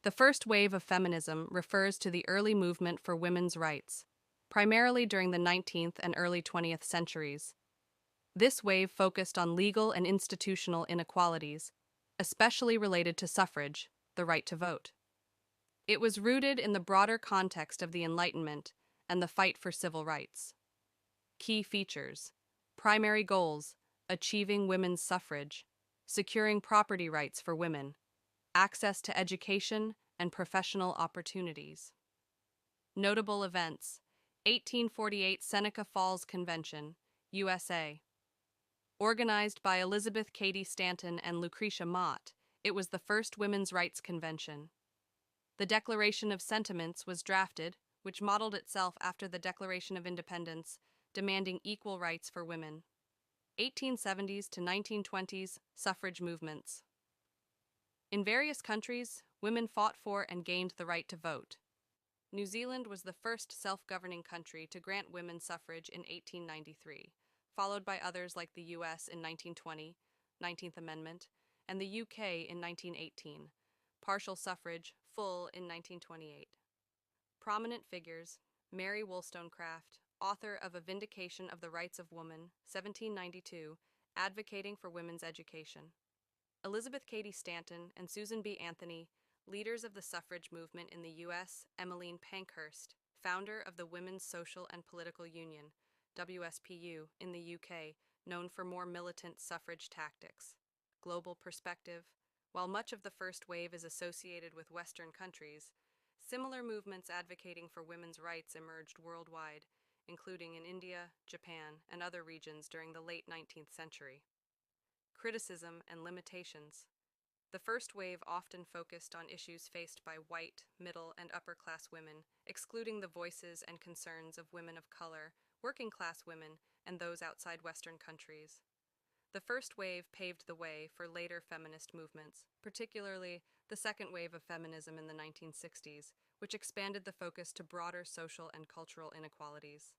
The first wave of feminism refers to the early movement for women's rights, primarily during the 19th and early 20th centuries. This wave focused on legal and institutional inequalities, especially related to suffrage, the right to vote. It was rooted in the broader context of the Enlightenment and the fight for civil rights. Key features: primary goals, achieving women's suffrage, securing property rights for women, access to education and professional opportunities. Notable events: 1848 Seneca Falls Convention, USA. Organized by Elizabeth Cady Stanton and Lucretia Mott, it was the first women's rights convention. The Declaration of Sentiments was drafted, which modeled itself after the Declaration of Independence, demanding equal rights for women. 1870s to 1920s suffrage movements. In various countries, women fought for and gained the right to vote. New Zealand was the first self-governing country to grant women suffrage in 1893, followed by others like the US in 1920, 19th Amendment, and the UK in 1918, partial suffrage, full in 1928. Prominent figures: Mary Wollstonecraft, author of A Vindication of the Rights of Woman, 1792, advocating for women's education. Elizabeth Cady Stanton and Susan B. Anthony, leaders of the suffrage movement in the U.S., Emmeline Pankhurst, founder of the Women's Social and Political Union, WSPU, in the UK, known for more militant suffrage tactics. Global perspective: while much of the first wave is associated with Western countries, similar movements advocating for women's rights emerged worldwide, including in India, Japan, and other regions during the late 19th century. Criticism and limitations: the first wave often focused on issues faced by white, middle, and upper-class women, excluding the voices and concerns of women of color, working-class women, and those outside Western countries. The first wave paved the way for later feminist movements, particularly the second wave of feminism in the 1960s, which expanded the focus to broader social and cultural inequalities.